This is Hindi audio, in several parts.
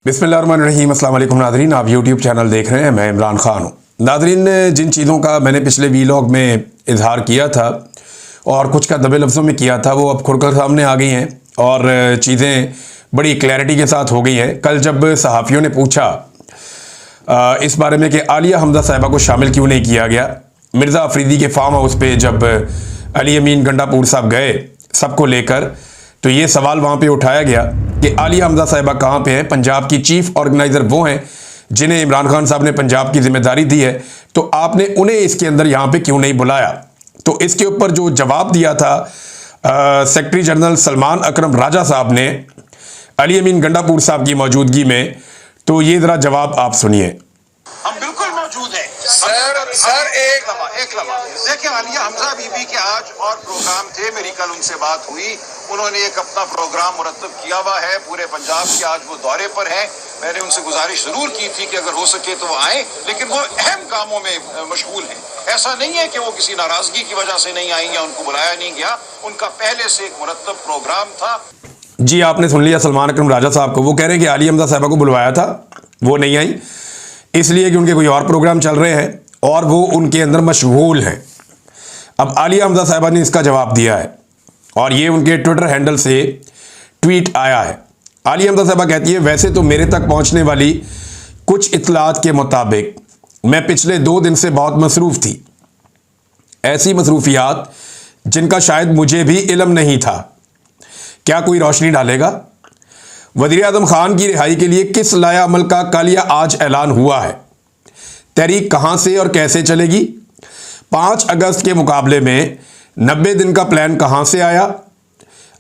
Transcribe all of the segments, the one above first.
बिस्मिल्लाहिर्रहमानिर्रहीम। अस्सलाम वालेकुम नाज़रीन, आप यूट्यूब चैनल देख रहे हैं, मैं इमरान ख़ान हूँ। नाज़रीन, जिन चीज़ों का मैंने पिछले वीलॉग में इजहार किया था और कुछ का दबे लफ्ज़ों में किया था, वो अब खुलकर सामने आ गई हैं और चीज़ें बड़ी क्लैरिटी के साथ हो गई हैं। कल जब सहाफ़ियों ने पूछा इस बारे में कि आलिया हमज़ा साहिबा को शामिल क्यों नहीं किया गया, मिर्ज़ा अफरीदी के फार्म हाउस पे जब अली अमीन गंडापुर साहब गए सबको लेकर, तो ये सवाल वहाँ पे उठाया गया कि आलिया हमज़ा साहिबा कहाँ पे हैं। पंजाब की चीफ ऑर्गेनाइज़र वो हैं जिन्हें इमरान खान साहब ने पंजाब की जिम्मेदारी दी है, तो आपने उन्हें इसके अंदर यहाँ पे क्यों नहीं बुलाया। तो इसके ऊपर जो जवाब दिया था सेक्रेटरी जनरल सलमान अकरम राजा साहब ने अली अमीन गंडापुर साहब की मौजूदगी में, तो ये ज़रा जवाब आप सुनिए। हम बिल्कुल मौजूद हैं सर एक लम्हा देखिए, आलिया हमजा बीबी के आज और प्रोग्राम थे, मेरी कल उनसे बात हुई, उन्होंने एक अपना प्रोग्राम मुरतब किया हुआ है पूरे पंजाब के, आज वो दौरे पर हैं। मैंने उनसे गुजारिश जरूर की थी कि अगर हो सके तो वो आए, लेकिन वो अहम कामों में मशगूल हैं। ऐसा नहीं है कि वो किसी नाराजगी की वजह से नहीं आई या उनको बुलाया नहीं गया, उनका पहले से एक मुरतब प्रोग्राम था। जी, आपने सुन लिया सलमान अकरम राजा साहब को। वो कह रहे हैं कि आलिया हमज़ा साहिबा को बुलवाया था, वो नहीं आई इसलिए कि उनके कोई और प्रोग्राम चल रहे हैं और वो उनके अंदर मशगूल हैं। अब आलिया हमज़ा साहिबा ने इसका जवाब दिया है और ये उनके ट्विटर हैंडल से ट्वीट आया है। आलिया हमज़ा साहिबा कहती है, वैसे तो मेरे तक पहुंचने वाली कुछ इत्तलात के मुताबिक मैं पिछले 2 दिन से बहुत मसरूफ़ थी, ऐसी मसरूफियात जिनका शायद मुझे भी इल्म नहीं था। क्या कोई रोशनी डालेगा? वज़ीर आज़म खान की रिहाई के लिए किस लाया अमल का कल या आज ऐलान हुआ है? तहरीक कहाँ से और कैसे चलेगी? 5 अगस्त के मुकाबले में 90 दिन का प्लान कहाँ से आया?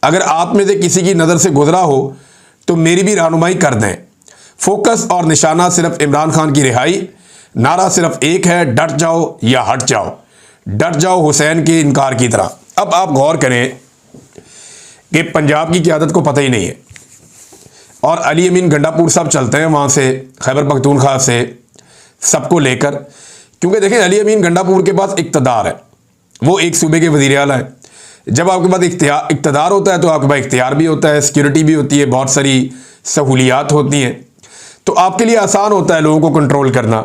अगर आप में से किसी की नज़र से गुजरा हो तो मेरी भी रहनुमाई कर दें। फोकस और निशाना सिर्फ इमरान खान की रिहाई, नारा सिर्फ एक है, डट जाओ या हट जाओ। डट जाओ हुसैन के इनकार की तरह। अब आप गौर करें कि पंजाब की क़यादत को पता ही नहीं है और अली अमीन गंडापुर साहब चलते हैं वहाँ से, खैबर पख्तूनख्वा से, सबको लेकर, क्योंकि देखें अली अमीन गंडापुर के पास इक़्तिदार है, वो एक सूबे के वज़ीर आला है। जब आपके पास इक़्तिदार होता है तो आपके पास इख्तियार भी होता है, सिक्योरिटी भी होती है, बहुत सारी सहूलियात होती हैं, तो आपके लिए आसान होता है लोगों को कंट्रोल करना।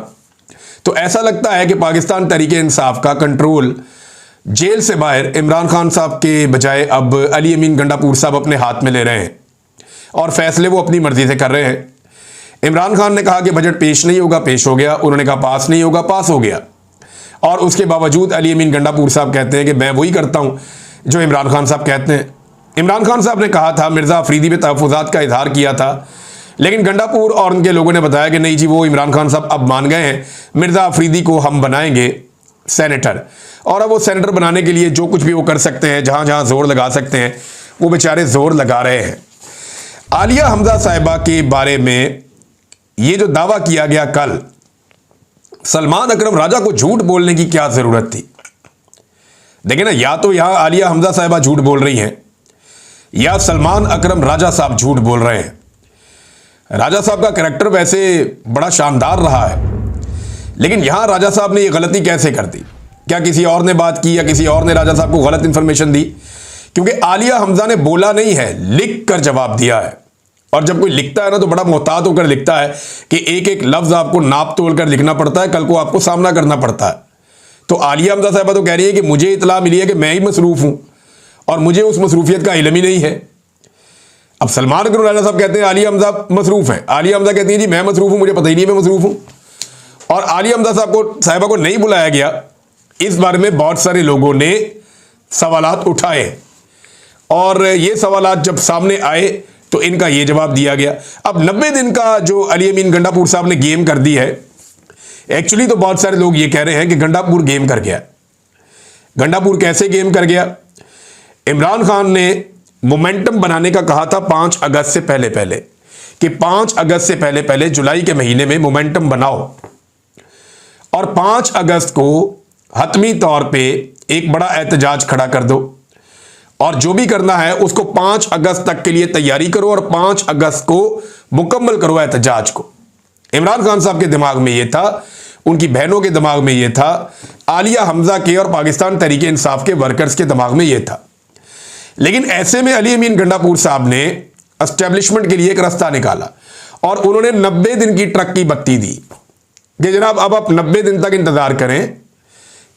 तो ऐसा लगता है कि पाकिस्तान तहरीक इंसाफ का कंट्रोल जेल से बाहर इमरान खान साहब के बजाय अब अली अमीन गंडापुर साहब अपने हाथ में ले रहे हैं और फैसले वो अपनी मर्जी से कर रहे हैं। इमरान खान ने कहा कि बजट पेश नहीं होगा, पेश हो गया। उन्होंने कहा पास नहीं होगा, पास हो गया। और उसके बावजूद अली अमीन गंडापुर साहब कहते हैं कि मैं वही करता हूं जो इमरान खान साहब कहते हैं। इमरान खान साहब ने कहा था, मिर्ज़ा अफरीदी पे तहफ़्फ़ुज़ात का इजहार किया था, लेकिन गंडापुर और उनके लोगों ने बताया कि नहीं जी, वो इमरान खान साहब अब मान गए हैं, मिर्ज़ा अफरीदी को हम बनाएंगे सेनेटर, और अब वो सेनेटर बनाने के लिए जो कुछ भी वो कर सकते हैं, जहाँ जहाँ जोर लगा सकते हैं, वो बेचारे जोर लगा रहे हैं। आलिया हमज़ा साहिबा के बारे में ये जो दावा किया गया कल, सलमान अकरम राजा को झूठ बोलने की क्या ज़रूरत थी? देखिए ना, या तो यहाँ आलिया हमज़ा साहिबा झूठ बोल रही हैं या सलमान अकरम राजा साहब झूठ बोल रहे हैं। राजा साहब का कैरेक्टर वैसे बड़ा शानदार रहा है, लेकिन यहाँ राजा साहब ने ये गलती कैसे कर दी? क्या किसी और ने बात की या किसी और ने राजा साहब को गलत इंफॉर्मेशन दी? क्योंकि आलिया हमज़ा ने बोला नहीं है, लिख कर जवाब दिया है। और जब कोई लिखता है ना तो बड़ा मोहतात होकर लिखता है कि एक एक लफ्ज़ आपको नाप तोल कर लिखना पड़ता है, कल को आपको सामना करना पड़ता है। तो आलिया हमज़ा साहिबा तो कह रही है कि मुझे इतला मिली है कि मैं ही मसरूफ़ हूँ और मुझे उस मसरूफियत का इल्म ही नहीं है। अब सलमान अकरम राजा साहब कहते हैं आलिया हमज़ा मसरूफ़ है, आलिया हमज़ा कहती है जी मैं मसरूफ़ हूँ, मुझे पता ही नहीं मैं मसरूफ़ हूँ। और आलिया हमज़ा साहिबा को नहीं बुलाया गया, इस बारे में बहुत सारे लोगों ने सवालात उठाए और ये सवालात जब सामने आए तो इनका ये जवाब दिया गया। अब 90 दिन का जो अली अमीन गंडापुर साहब ने गेम कर दी है, एक्चुअली तो बहुत सारे लोग ये कह रहे हैं कि गंडापुर गेम कर गया। गंडापुर कैसे गेम कर गया? इमरान खान ने मोमेंटम बनाने का कहा था 5 अगस्त से पहले पहले, कि 5 अगस्त से पहले पहले जुलाई के महीने में मोमेंटम बनाओ और 5 अगस्त को हतमी तौर पे एक बड़ा एहतजाज खड़ा कर दो और जो भी करना है उसको 5 अगस्त तक के लिए तैयारी करो और 5 अगस्त को मुकम्मल करो एहतजाज को। इमरान खान साहब के दिमाग में ये था, उनकी बहनों के दिमाग में ये था, आलिया हमज़ा के और पाकिस्तान तहरीक इंसाफ के वर्कर्स के दिमाग में ये था। लेकिन ऐसे में अली अमीन गंडापुर साहब ने एस्टेब्लिशमेंट के लिए एक रास्ता निकाला और उन्होंने 90 दिन की ट्रक की बत्ती दी कि जनाब अब आप 90 दिन तक इंतजार करें,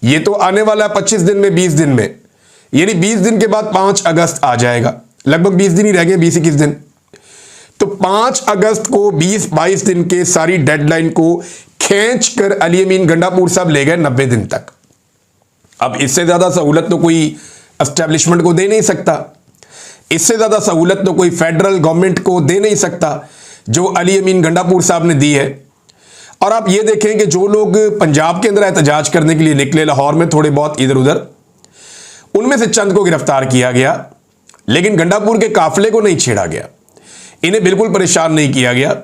ये तो आने वाला 25 दिन में, 20 दिन में, यानी 20 दिन के बाद 5 अगस्त आ जाएगा, लगभग 20 दिन ही रह गए, 20-21 दिन। तो 5 अगस्त को 20-22 दिन के सारी डेडलाइन को खींच कर अली अमीन गंडापुर साहब ले गए 90 दिन तक। अब इससे ज्यादा सहूलत तो कोई एस्टेब्लिशमेंट को दे नहीं सकता, इससे ज्यादा सहूलत तो कोई फेडरल गवर्नमेंट को दे नहीं सकता जो अली अमीन गंडापुर साहब ने दी है। और आप ये देखें कि जो लोग पंजाब के अंदर एहतजाज करने के लिए निकले, लाहौर में थोड़े बहुत इधर उधर, उनमें से चंद को गिरफ्तार किया गया, लेकिन गंडापुर के काफिले को नहीं छेड़ा गया, इन्हें बिल्कुल परेशान नहीं किया गया।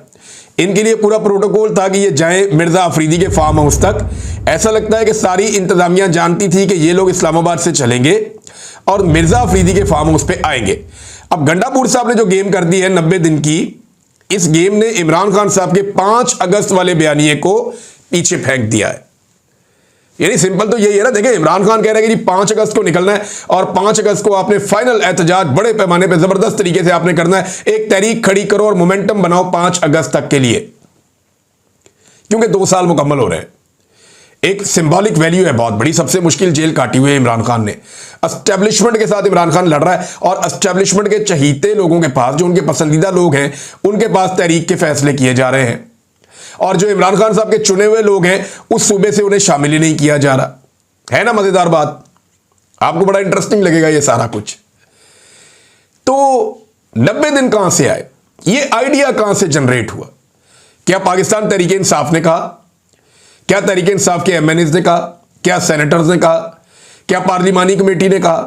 इनके लिए पूरा प्रोटोकॉल था कि ये जाएं मिर्जा अफरीदी के फार्म हाउस तक। ऐसा लगता है कि सारी इंतजामिया जानती थी कि ये लोग इस्लामाबाद से चलेंगे और मिर्जा अफरीदी के फार्म हाउस पे आएंगे। अब गंडापुर साहब ने जो गेम कर दी है 90 दिन की, इस गेम ने इमरान खान साहब के 5 अगस्त वाले बयानिए को पीछे फेंक दिया है। यानी सिंपल तो यही है ना, देखिए इमरान खान कह रहे हैं कि जी 5 अगस्त को निकलना है और 5 अगस्त को आपने फाइनल एहतजाज बड़े पैमाने पे जबरदस्त तरीके से आपने करना है, एक तहरीक खड़ी करो और मोमेंटम बनाओ 5 अगस्त तक के लिए, क्योंकि 2 साल मुकम्मल हो रहे हैं। एक सिंबॉलिक वैल्यू है बहुत बड़ी, सबसे मुश्किल जेल काटी हुई है इमरान खान ने। एस्टेब्लिशमेंट के साथ इमरान खान लड़ रहा है और एस्टेब्लिशमेंट के चहीते लोगों के पास, जो उनके पसंदीदा लोग हैं, उनके पास तहरीक के फैसले किए जा रहे हैं और जो इमरान खान साहब के चुने हुए लोग हैं उस सूबे से उन्हें शामिल ही नहीं किया जा रहा है। ना मजेदार बात, आपको बड़ा इंटरेस्टिंग लगेगा ये सारा कुछ। तो 90 दिन कहां से आए, ये आइडिया कहां से जनरेट हुआ? क्या पाकिस्तान तहरीक इंसाफ ने कहा? क्या तहरीक इंसाफ के एमएनएस ने कहा? क्या सेनेटर्स ने कहा? क्या पार्लिमानी कमेटी ने कहा?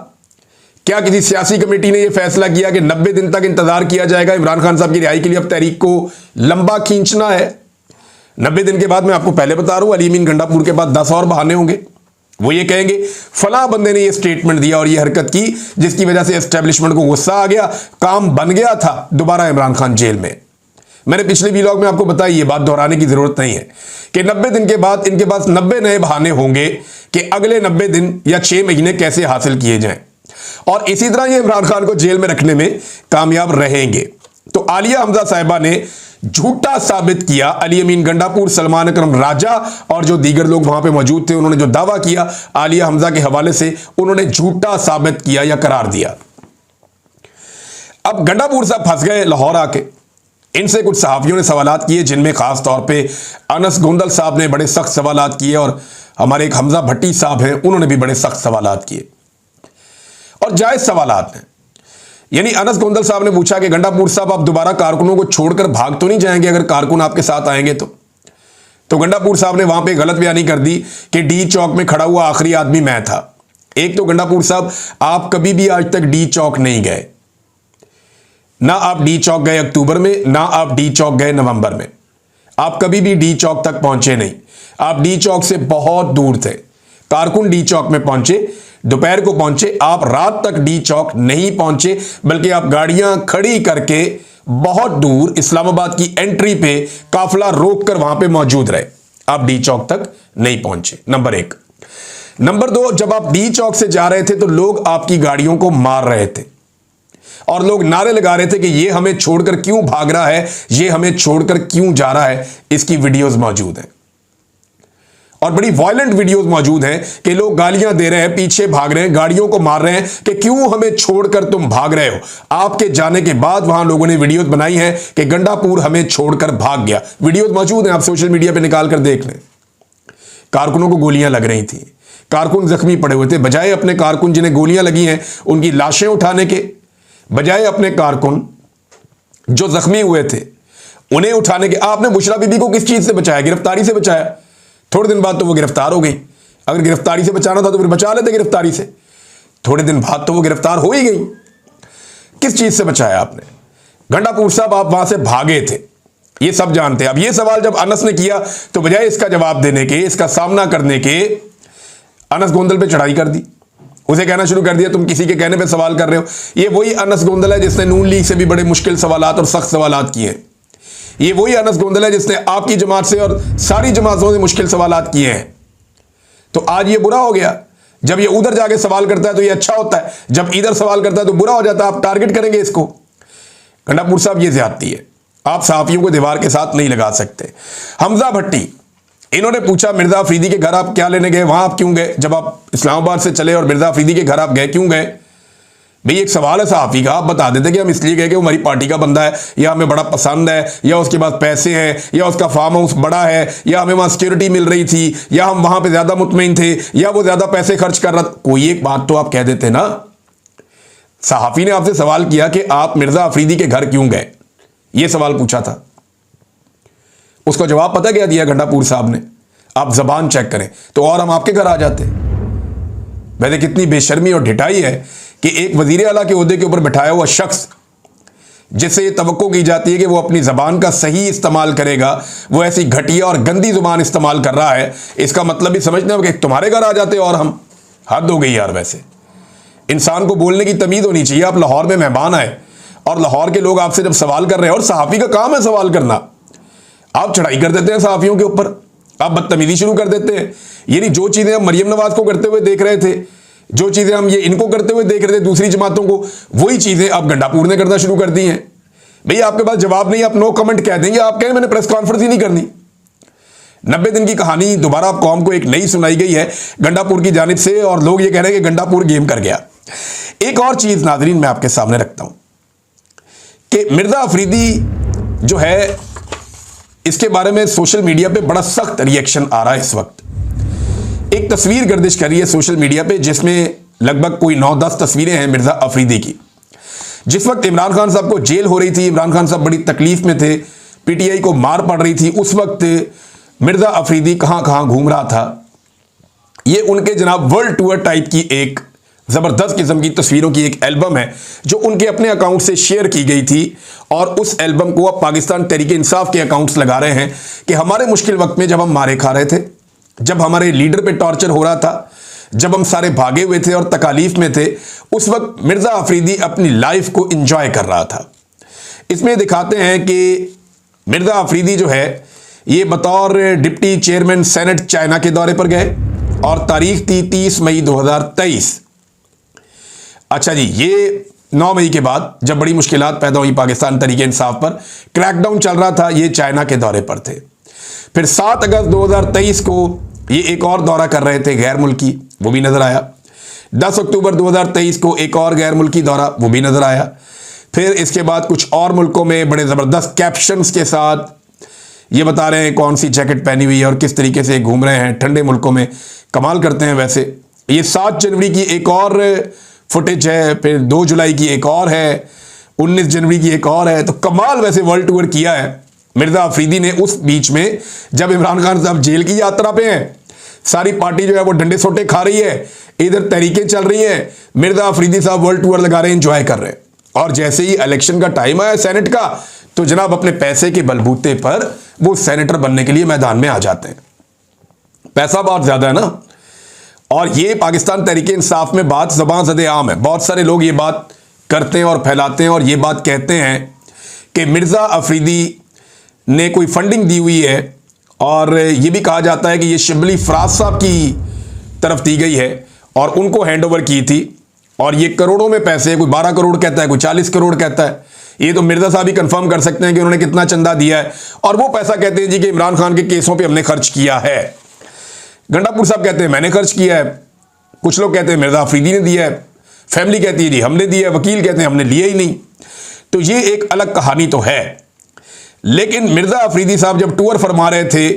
क्या किसी सियासी कमेटी ने यह फैसला किया कि 90 दिन तक इंतजार किया जाएगा इमरान खान साहब की रिहाई के लिए, अब तहरीक को लंबा खींचना है? 90 दिन के बाद, मैं आपको पहले बता रहा हूं, अली अमीन गंडापुर के बाद 10 और बहाने होंगे। वो ये कहेंगे फला बंदे ने ये स्टेटमेंट दिया और ये हरकत की जिसकी वजह से एस्टेब्लिशमेंट को गुस्सा आ गया, काम बन गया था, दोबारा इमरान खान जेल में। मैंने पिछले व्लॉग में आपको बताया, ये बात दोहराने की जरूरत नहीं है कि 90 दिन के बाद इनके पास 90 नए बहाने होंगे कि अगले 90 दिन या 6 महीने कैसे हासिल किए जाएं, और इसी तरह ये इमरान खान को जेल में रखने में कामयाब रहेंगे। तो आलिया हमजा साहिबा ने झूठा साबित किया, अली अमीन गंडापुर, सलमान अकरम राजा और जो दीगर लोग वहां पे मौजूद थे, उन्होंने जो दावा किया आलिया हमजा के हवाले से, उन्होंने झूठा साबित किया या करार दिया। अब गंडापुर साहब फंस गए लाहौर आके। इनसे कुछ सहाफियों ने सवालात किए, जिनमें खास तौर पे अनस गोंदल साहब ने बड़े सख्त सवालात किए और हमारे एक हमजा भट्टी साहब हैं, उन्होंने भी बड़े सख्त सवालात किए और जायज सवालात हैं। यानी अनस गोंदल साहब ने पूछा कि गंडापुर साहब आप दोबारा कारकुनों को छोड़कर भाग तो नहीं जाएंगे अगर कारकुन आपके साथ आएंगे तो गंडापुर साहब ने वहां पे गलत बयानी कर दी कि डी चौक में खड़ा हुआ आखिरी आदमी मैं था। एक तो गंडापुर साहब, आप कभी भी आज तक डी चौक नहीं गए, ना आप डी चौक गए अक्टूबर में, ना आप डी चौक गए नवंबर में, आप कभी भी डी चौक तक पहुंचे नहीं। आप डी चौक से बहुत दूर थे। कारकुन डी चौक में पहुंचे, दोपहर को पहुंचे, आप रात तक डी चौक नहीं पहुंचे, बल्कि आप गाड़ियां खड़ी करके बहुत दूर इस्लामाबाद की एंट्री पे काफिला रोककर वहां पे मौजूद रहे। आप डी चौक तक नहीं पहुंचे, नंबर 1। नंबर 2, जब आप डी चौक से जा रहे थे तो लोग आपकी गाड़ियों को मार रहे थे और लोग नारे लगा रहे थे कि ये हमें छोड़कर क्यों भाग रहा है, ये हमें छोड़कर क्यों जा रहा है। इसकी वीडियोस मौजूद हैं और बड़ी वायलेंट वीडियोस मौजूद हैं कि लोग गालियां दे रहे हैं, पीछे भाग रहे हैं, गाड़ियों को मार रहे हैं कि क्यों हमें छोड़कर तुम भाग रहे हो। आपके जाने के बाद वहां लोगों ने वीडियोस बनाई हैं कि गंडापुर हमें छोड़कर भाग गया। वीडियोस मौजूद हैं, आप सोशल मीडिया पर निकाल कर देख लें। कारकुनों को गोलियां लग रही थी, कारकुन जख्मी पड़े हुए थे। बजाय अपने कारकुन जिन्हें गोलियां लगी हैं उनकी लाशें उठाने के, बजाय अपने कारकुन जो जख्मी हुए थे उन्हें उठाने के, आपने बुशरा बीबी को किस चीज से बचाया? गिरफ्तारी से बचाया। थोड़े दिन बाद तो वो गिरफ्तार हो गई। अगर गिरफ्तारी से बचाना था तो फिर बचा लेते गिरफ्तारी से। थोड़े दिन बाद तो वो गिरफ्तार हो ही गई। किस चीज से बचाया आपने? गंडापुर साहब आप वहां से भागे थे, ये सब जानते हैं। अब ये सवाल जब अनस ने किया तो बजाय इसका जवाब देने के, इसका सामना करने के, अनस गोंदल पे चढ़ाई कर दी। उसे कहना शुरू कर दिया तुम किसी के कहने पे सवाल कर रहे हो। ये वही अनस गोंदल है जिसने नून लीग से भी बड़े मुश्किल सवालात और सख्त सवालात किए हैं। ये वही अनस गोंदल है जिसने आपकी जमात से और सारी जमातों से मुश्किल सवालात किए हैं। तो आज ये बुरा हो गया, जब ये उधर जाके सवाल करता है तो ये अच्छा होता है, जब इधर सवाल करता है तो बुरा हो जाता है। आप टारगेट करेंगे इसको। गंडापुर साहब ये ज्यादती है आप सहाफियों को दीवार के साथ नहीं लगा सकते। हमजा भट्टी, इन्होंने पूछा मिर्जा अफरीदी के घर आप क्या लेने गए, वहां आप क्यों गए, जब आप इस्लामाबाद से चले और मिर्जा अफरीदी के घर आप गए, क्यों गए? भाई एक सवाल है सहाफी का, आप बता देते कि हम इसलिए गए कि वो हमारी पार्टी का बंदा है, या हमें बड़ा पसंद है, या उसके पास पैसे हैं, या उसका फार्म हाउस बड़ा है, या हमें वहां सिक्योरिटी मिल रही थी, या हम वहां पे ज्यादा मुतमईन थे, या वो ज्यादा पैसे खर्च कर रहा था। कोई एक बात तो आप कह देते ना। सहाफी ने आपसे सवाल किया कि आप मिर्जा अफरीदी के घर क्यों गए, ये सवाल पूछा था। उसका जवाब पता क्या दिया गंडापुर साहब ने? आप जबान चेक करें तो और हम आपके घर आ जाते। वैसे कितनी बेशर्मी और ढिठाई है कि एक वजीर आला के ओहदे के ऊपर बैठाया हुआ शख्स, जिससे ये तवक्को की जाती है कि वो अपनी जबान का सही इस्तेमाल करेगा, वो ऐसी घटिया और गंदी जुबान इस्तेमाल कर रहा है। इसका मतलब भी समझना हो कि तुम्हारे घर आ जाते और हम। हद हो गई यार। वैसे इंसान को बोलने की तमीज होनी चाहिए। आप लाहौर में मेहमान आए और लाहौर के लोग आपसे जब सवाल कर रहे हैं, और सहाफी का काम है सवाल करना, आप चढ़ाई कर देते हैं सहाफियों के ऊपर, आप बदतमीजी शुरू कर देते हैं। ये नहीं, जो चीजें हम मरियम नवाज को करते हुए देख रहे थे, जो चीजें हम ये इनको करते हुए देख रहे थे दूसरी जमातों को, वही चीजें अब गंडापुर ने करना शुरू कर दी हैं। भाई आपके पास जवाब नहीं, आप नो कमेंट कह देंगे, आप कहें मैंने प्रेस कॉन्फ्रेंस ही नहीं करनी। 90 दिन की कहानी दोबारा आप कौम को एक नई सुनाई गई है गंडापुर की जानिब से, और लोग ये कह रहे हैं कि गंडापुर गेम कर गया। एक और चीज नाजरीन मैं आपके सामने रखता हूं कि मिर्जा अफरीदी जो है, इसके बारे में सोशल मीडिया पे बड़ा सख्त रिएक्शन आ रहा है। इस वक्त एक तस्वीर गर्दिश कर रही है सोशल मीडिया पे, जिसमें लगभग कोई 9-10 तस्वीरें हैं मिर्जा अफरीदी की। जिस वक्त इमरान खान साहब को जेल हो रही थी, इमरान खान साहब बड़ी तकलीफ में थे, पीटीआई को मार पड़ रही थी, उस वक्त मिर्जा अफरीदी कहां कहां घूम रहा था। ये उनके जनाब वर्ल्ड टूर टाइप की एक जबरदस्त किस्म की तस्वीरों की एक एल्बम है जो उनके अपने अकाउंट से शेयर की गई थी, और उस एल्बम को अब पाकिस्तान तहरीक इंसाफ के अकाउंट्स लगा रहे हैं कि हमारे मुश्किल वक्त में जब हम मारे खा रहे थे, जब हमारे लीडर पे टॉर्चर हो रहा था, जब हम सारे भागे हुए थे और तकालीफ में थे, उस वक्त मिर्जा अफरीदी अपनी लाइफ को एंजॉय कर रहा था। इसमें दिखाते हैं कि मिर्जा अफरीदी जो है ये बतौर डिप्टी चेयरमैन सेनेट चाइना के दौरे पर गए, और तारीख थी 30 मई 2023। अच्छा जी, ये 9 मई के बाद जब बड़ी मुश्किलात पैदा हुई पाकिस्तान तहरीक इंसाफ पर, क्रैकडाउन चल रहा था, ये चाइना के दौरे पर थे। फिर 7 अगस्त 2023 को ये एक और दौरा कर रहे थे गैर मुल्की, वो भी नजर आया। 10 अक्टूबर 2023 को एक और गैर मुल्की दौरा, वो भी नजर आया। फिर इसके बाद कुछ और मुल्कों में बड़े ज़बरदस्त कैप्शंस के साथ ये बता रहे हैं कौन सी जैकेट पहनी हुई है और किस तरीके से घूम रहे हैं ठंडे मुल्कों में, कमाल करते हैं। वैसे ये 7 जनवरी की एक और फुटेज है, फिर 2 जुलाई की एक और है, 19 जनवरी की एक और है। तो कमाल वैसे वर्ल्ड टूर किया है मिर्जा अफरीदी ने उस बीच में, जब इमरान खान साहब जेल की यात्रा पे हैं, सारी पार्टी जो है वो डंडे सोटे खा रही है, इधर तहरीकें चल रही हैं, मिर्जा अफरीदी साहब वर्ल्ड टूर लगा रहे हैं, एंजॉय कर रहे हैं। और जैसे ही इलेक्शन का टाइम आया सेनेट का, तो जनाब अपने पैसे के बलबूते पर वो सेनेटर बनने के लिए मैदान में आ जाते हैं। पैसा बहुत ज्यादा है ना, और ये पाकिस्तान तहरीक इंसाफ में बात ज़बान ज़दे आम है। बहुत सारे लोग ये बात करते हैं और फैलाते हैं और ये बात कहते हैं कि मिर्जा अफरीदी ने कोई फंडिंग दी हुई है, और ये भी कहा जाता है कि ये शिबली फराज साहब की तरफ दी गई है और उनको हैंड ओवर की थी, और ये करोड़ों में पैसे, कोई 12 करोड़ कहता है, कोई 40 करोड़ कहता है। ये तो मिर्जा साहब ही कंफर्म कर सकते हैं कि उन्होंने कितना चंदा दिया है, और वो पैसा कहते हैं जी कि इमरान खान के केसों पर हमने खर्च किया है। गंडापुर साहब कहते हैं मैंने खर्च किया है, कुछ लोग कहते हैं मिर्जा अफरीदी ने दिया है, फैमिली कहती है जी हमने दिया है, वकील कहते हैं हमने लिया ही नहीं। तो ये एक अलग कहानी तो है। लेकिन मिर्जा अफरीदी साहब जब टूर फरमा रहे थे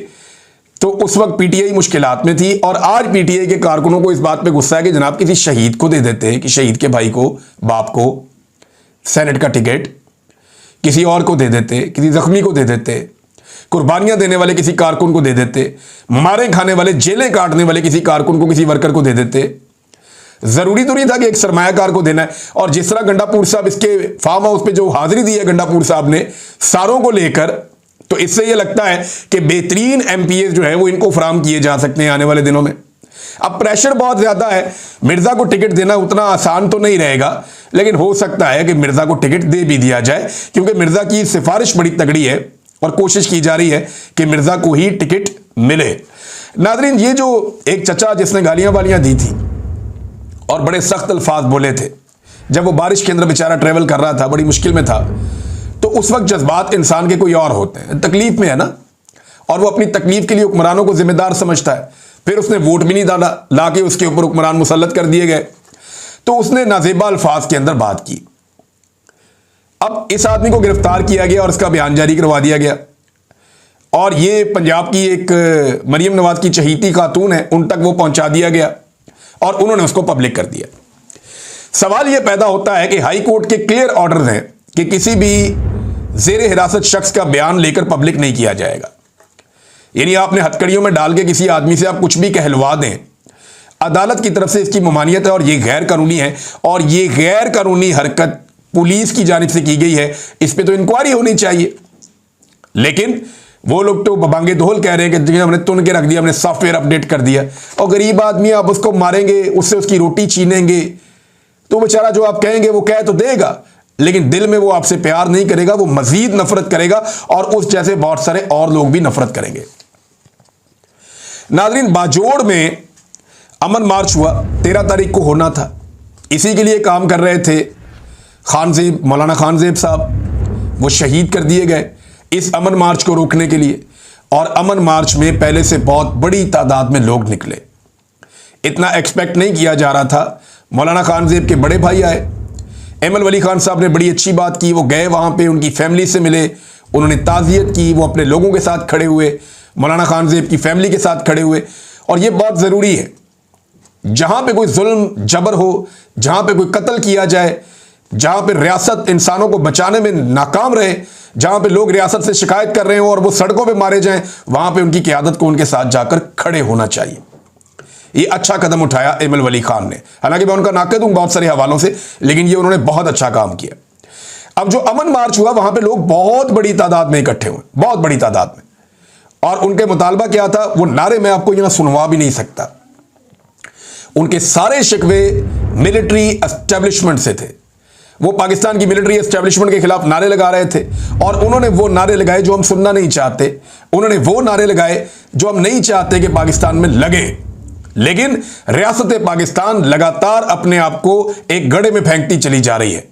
तो उस वक्त पीटीआई मुश्किलात में थी, और आज पीटीआई के कारकुनों को इस बात पे गुस्सा है कि जनाब किसी शहीद को दे देते हैं, कि शहीद के भाई को, बाप को सेनेट का टिकट किसी और को दे देते, किसी जख्मी को दे देते, कुर्बानियां देने वाले किसी कारकुन को दे देते, मारे खाने वाले, जेलें काटने वाले किसी कारकुन को, किसी वर्कर को दे देते। जरूरी तो नहीं था कि एक सरमायाकार को देना है। और जिस तरह गंडापुर साहब इसके फार्म हाउस पे जो हाजिरी दी है गंडापुर साहब ने सारों को लेकर, तो इससे यह लगता है कि बेहतरीन एमपीएस जो है वो इनको फराम किए जा सकते हैं आने वाले दिनों में। अब प्रेशर बहुत ज्यादा है, मिर्जा को टिकट देना उतना आसान तो नहीं रहेगा, लेकिन हो सकता है कि मिर्जा को टिकट दे भी दिया जाए, क्योंकि मिर्जा की सिफारिश बड़ी तगड़ी है और कोशिश की जा रही है कि मिर्जा को ही टिकट मिले। नाजरीन, ये जो एक चचा जिसने गालियां वालियां दी थी और बड़े सख्त अल्फाज बोले थे, जब वो बारिश के अंदर बेचारा ट्रेवल कर रहा था, बड़ी मुश्किल में था, तो तो उस वक्त जज्बात इंसान के कोई और होते हैं, तकलीफ में है ना, और वो अपनी तकलीफ के लिए हुक्मरानों को जिम्मेदार समझता है। फिर उसने वोट भी नहीं डाला, लाके उसके ऊपर हुक्मरान मुसल्लत कर दिए गए, तो उसने नाजेबा अल्फाज के अंदर बात की। अब इस आदमी को गिरफ्तार किया गया और इसका बयान जारी करवा दिया गया, और ये पंजाब की एक मरियम नवाज की चहीती खातून है, उन तक वो पहुंचा दिया गया और उन्होंने उसको पब्लिक कर दिया। सवाल ये पैदा होता है कि हाई कोर्ट के क्लियर ऑर्डर हैं कि किसी भी जेर हिरासत शख्स का बयान लेकर पब्लिक नहीं किया जाएगा। यानी आपने हथकड़ियों में डाल के किसी आदमी से आप कुछ भी कहलवा दें, अदालत की तरफ से इसकी ममानियत है और ये गैर कानूनी है, और ये गैर कानूनी हरकत पुलिस की जानिब से की गई है, इस पर तो इंक्वायरी होनी चाहिए। लेकिन वो लोग तो बबांगे दोहल कह रहे हैं कि हमने तुन के रख दिया, हमने सॉफ्टवेयर अपडेट कर दिया, और गरीब आदमी आप उसको मारेंगे, उससे उसकी रोटी छीनेंगे, तो बेचारा जो आप कहेंगे वो कह तो देगा, लेकिन दिल में वो आपसे प्यार नहीं करेगा, वो मजीद नफरत करेगा, और उस जैसे बहुत सारे और लोग भी नफरत करेंगे। नाज़रीन, बाजोड़ में अमन मार्च हुआ, 13 तारीख को होना था, इसी के लिए काम कर रहे थे खानजेब, मौलाना खानजेब साहब, वो शहीद कर दिए गए इस अमन मार्च को रोकने के लिए। और अमन मार्च में पहले से बहुत बड़ी तादाद में लोग निकले, इतना एक्सपेक्ट नहीं किया जा रहा था। मौलाना खानजेब के बड़े भाई आए, एमल वली खान साहब ने बड़ी अच्छी बात की, वो गए वहाँ पे, उनकी फैमिली से मिले, उन्होंने ताज़ियत की, वो अपने लोगों के साथ खड़े हुए, मौलाना खानजेब की फैमिली के साथ खड़े हुए। और ये बहुत ज़रूरी है, जहाँ पे कोई जुल्म जबर हो, जहाँ पे कोई कत्ल किया जाए, जहाँ पे रियासत इंसानों को बचाने में नाकाम रहे, जहाँ पे लोग रियासत से शिकायत कर रहे हो और वो सड़कों पे मारे जाएं, वहाँ पे उनकी क़यादत को उनके साथ जाकर खड़े होना चाहिए। ये अच्छा कदम उठाया एमल वली खान ने, हालांकि मैं उनका नाक़िद हूं बहुत सारे हवालों से, लेकिन ये उन्होंने बहुत अच्छा काम किया। अब जो अमन मार्च हुआ, वहां पे लोग बहुत बड़ी तादाद में इकट्ठे हुए, बहुत बड़ी तादाद में, और उनके मुतालबा क्या था, वो नारे मैं आपको यहां सुनवा भी नहीं सकता। उनके सारे शिकवे मिलिट्री एस्टेब्लिशमेंट से थे, वो पाकिस्तान की मिलिट्री एस्टेब्लिशमेंट के खिलाफ नारे लगा रहे थे, और उन्होंने वो नारे लगाए जो हम सुनना नहीं चाहते, उन्होंने वो नारे लगाए जो हम नहीं चाहते कि पाकिस्तान में लगे। लेकिन रियासत पाकिस्तान लगातार अपने आप को एक गड्ढे में फेंकती चली जा रही है,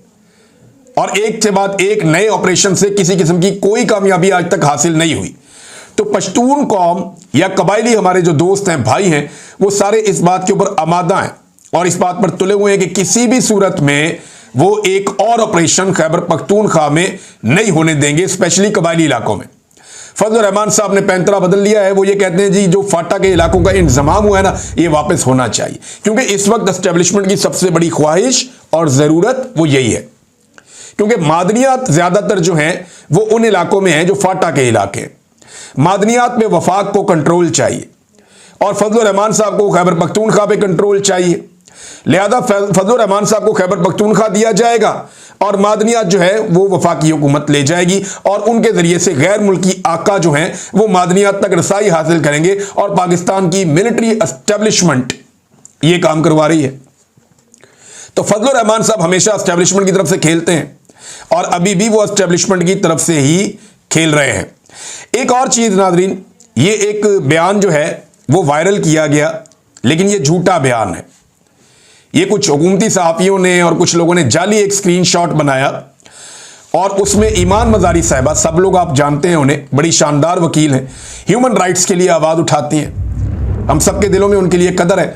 और एक के बाद एक नए ऑपरेशन से किसी किस्म की कोई कामयाबी आज तक हासिल नहीं हुई। तो पश्तून कौम या कबायली हमारे जो दोस्त हैं, भाई हैं, वो सारे इस बात के ऊपर आमादा हैं और इस बात पर तुले हुए हैं कि किसी भी सूरत में वो एक और ऑपरेशन खैबर पख्तूनख्वा में नहीं होने देंगे, स्पेशली कबायली इलाकों में। फजल रहमान साहब ने पैंतरा बदल लिया है, वो ये कहते हैं जी जो फाटा के इलाकों का इंतजाम हुआ है ना, ये वापस होना चाहिए, क्योंकि इस वक्त एस्टेब्लिशमेंट की सबसे बड़ी ख्वाहिश और ज़रूरत वो यही है, क्योंकि मादनियात ज़्यादातर जो हैं वो उन इलाकों में हैं जो फाटा के इलाके हैं। मादनियात में वफाक को कंट्रोल चाहिए, और फजल रहमान साहब को खैबर पख्तूनख्वा पे कंट्रोल चाहिए, लिहाजा फजल रहमान साहब को खैबर पख्तूनख्वा दिया जाएगा, और मादनियात जो है वो वफाकी हुकूमत ले जाएगी, और उनके जरिए से गैर मुल्की आका जो हैं वो मादनियात तक रसाई हासिल करेंगे, और पाकिस्तान की मिलिट्री एस्टेब्लिशमेंट ये काम करवा रही है। तो फजल रहमान साहब हमेशा एस्टेब्लिशमेंट की तरफ से खेलते हैं, और अभी भी वो एस्टेब्लिशमेंट की तरफ से ही खेल रहे हैं। एक और चीज नाज़रीन, ये एक बयान जो है वो वायरल किया गया, लेकिन ये झूठा बयान है। ये कुछ हुकूमती सहाफ़ियों ने और कुछ लोगों ने जाली एक स्क्रीनशॉट बनाया, और उसमें ईमान मज़ारी साहिबा, सब लोग आप जानते हैं उन्हें, बड़ी शानदार वकील हैं, ह्यूमन राइट्स के लिए आवाज़ उठाती हैं, हम सबके दिलों में उनके लिए कदर है।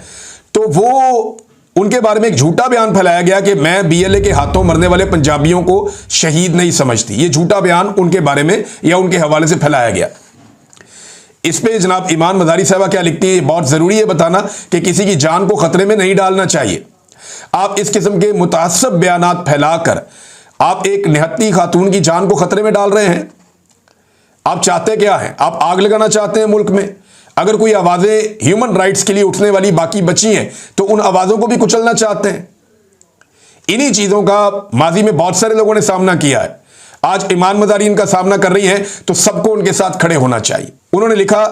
तो वो उनके बारे में एक झूठा बयान फैलाया गया कि मैं BLA के हाथों मरने वाले पंजाबियों को शहीद नहीं समझती। ये झूठा बयान उनके बारे में या उनके हवाले से फैलाया गया। इस पे जनाब ईमान मज़ारी साहिबा क्या लिखती है, बहुत ज़रूरी है बताना कि किसी की जान को ख़तरे में नहीं डालना चाहिए। आप इस किस्म के मुतासब बयानात फैलाकर आप एक निहत्ती खातून की जान को ख़तरे में डाल रहे हैं। आप चाहते क्या हैं? आप आग लगाना चाहते हैं मुल्क में? अगर कोई आवाज़ें ह्यूमन राइट्स के लिए उठने वाली बाकी बची हैं तो उन आवाज़ों को भी कुचलना चाहते हैं। इन्हीं चीज़ों का माजी में बहुत सारे लोगों ने सामना किया है, आज ईमान मज़ारी इनका सामना कर रही हैं, तो सबको उनके साथ खड़े होना चाहिए। उन्होंने लिखा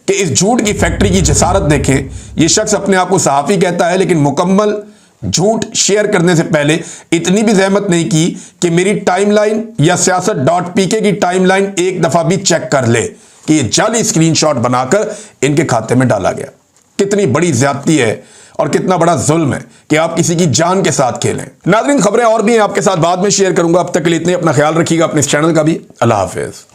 कि इस झूठ की फैक्ट्री की जसारत देखें, ये शख्स अपने आप को सहाफ़ी कहता है, लेकिन मुकम्मल झूठ शेयर करने से पहले इतनी भी जहमत नहीं की कि मेरी टाइमलाइन या siyaasat.pk की टाइमलाइन एक दफ़ा भी चेक कर ले कि ये जाली स्क्रीनशॉट बनाकर इनके खाते में डाला गया। कितनी बड़ी ज्यादती है और कितना बड़ा जुल्म है कि आप किसी की जान के साथ खेलें। नाज़रीन, खबरें और भी हैं आपके साथ बाद में शेयर करूंगा। अब तक के लिए इतने, अपना ख्याल रखिएगा, अपने इस चैनल का भी। अल्लाह हाफिज।